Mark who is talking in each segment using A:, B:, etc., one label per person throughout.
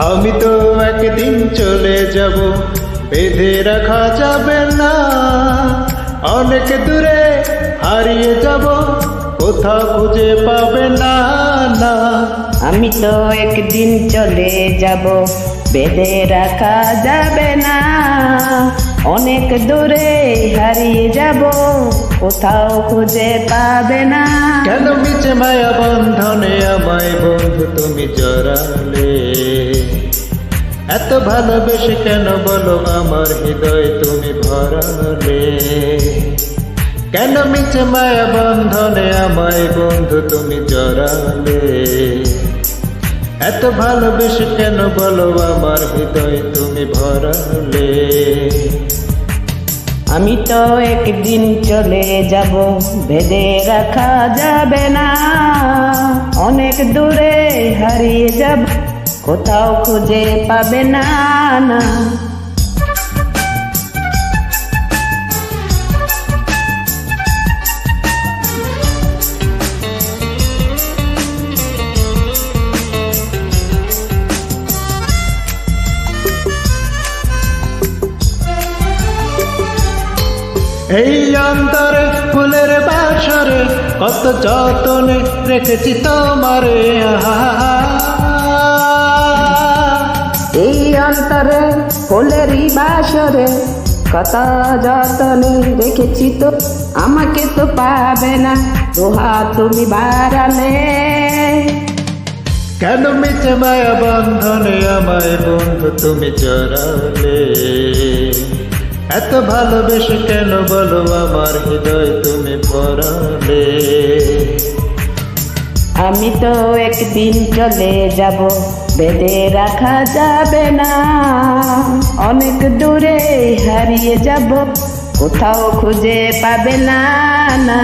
A: আমি তো একদিন চলে যাব, বেঁধে রাখা যাবে না। অনেক দূরে হারিয়ে যাব, কোথাও খুঁজে পাবে না না।
B: আমি তো একদিন চলে যাব, বেঁধে রাখা যাবে না। অনেক দূরে হারিয়ে যাব, কোথাও খুঁজে পাবে না।
A: কেন মিছে মায়া বন্ধনে আমায় বন্ধু তুমি জড়ালে? এত ভালোবেসে কেন বলো আমার হৃদয় তুমি ভরালে? কেন মিছে মায়া বন্ধনে আমায় বন্ধু তুমি জড়ালে? এত ভালোবেসে কেন বলো আমার হৃদয় তুমি ভরালে?
B: আমি তো একদিন চলে যাব, বেঁধে রাখা যাবে না। অনেক দূরে হারিয়ে যাব, কোথাও খুঁজে পাবে না না।
A: এই অন্তরে ফুলের বাসরে কত যতনে রেখেছি তোমারে।
B: এই অন্তরে ফুলেরই বাসরে কত যতনে রেখেছি তো, আমাকে তো পাবে না, দোহা তুমি বাড়ালে।
A: কেন মিছে মায়া বন্ধনে আমায় বন্ধু তুমি জড়ালে? এত ভালোবেসে কেন বলো আমার হৃদয় তুমি ভরালে?
B: আমি তো একদিন চলে যাব, বেঁধে রাখা যাবে না। অনেক দূরে হারিয়ে যাব, কোথাও খুঁজে পাবে না না।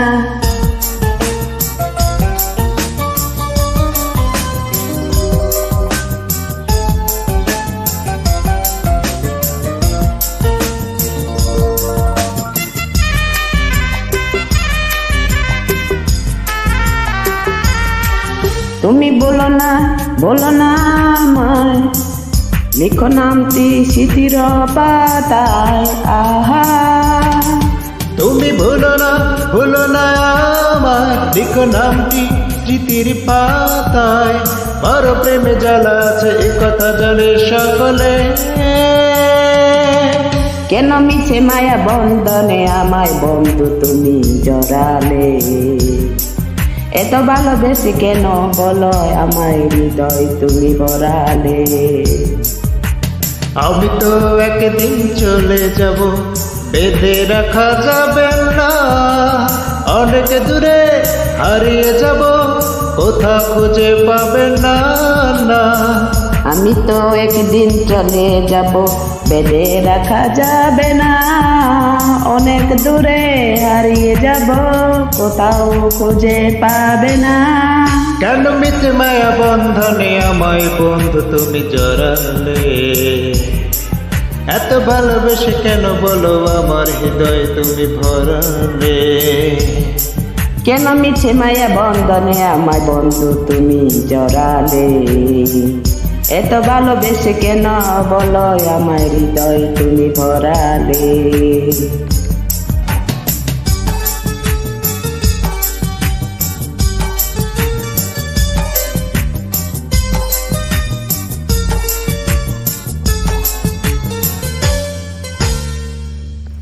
B: তুমি বলো না আমায়, লিখো নামটি স্মৃতির পাতায়। আহা,
A: তুমি ভুলো না আমায়, লিখো নামটি স্মৃতির পাতায়। বড় প্রেমে জ্বালা আছে এ কথা জানে সকলে।
B: কেন মিছে মায়া বন্ধনে আমায় বন্ধু তুমি জড়ালে? এত ভালোবেসে কেন বলো আমায় হৃদয় তুমি ভরালে?
A: আমি তো একদিন চলে যাব, বেঁধে রাখা যাবে না। অনেক দূরে হারিয়ে যাব, কোথাও খুঁজে পাবে না না।
B: আমি তো একদিন চলে যাব, বেঁধে রাখা যাবে না। অনেক দূরে হারিয়ে যাব, কোথাও খুঁজে পাবে না।
A: কেন মিছে মায়া বন্ধনে আমায় বন্ধু তুমি জড়ালে? এত ভালোবেসে কেন বলো আমার হৃদয় তুমি ভরালে?
B: কেন মিছে মায়া বন্ধনে আমায় বন্ধু তুমি জড়ালে? এত ভালোবেসে কেন বলো আমার হৃদয় তুমি ভরালে?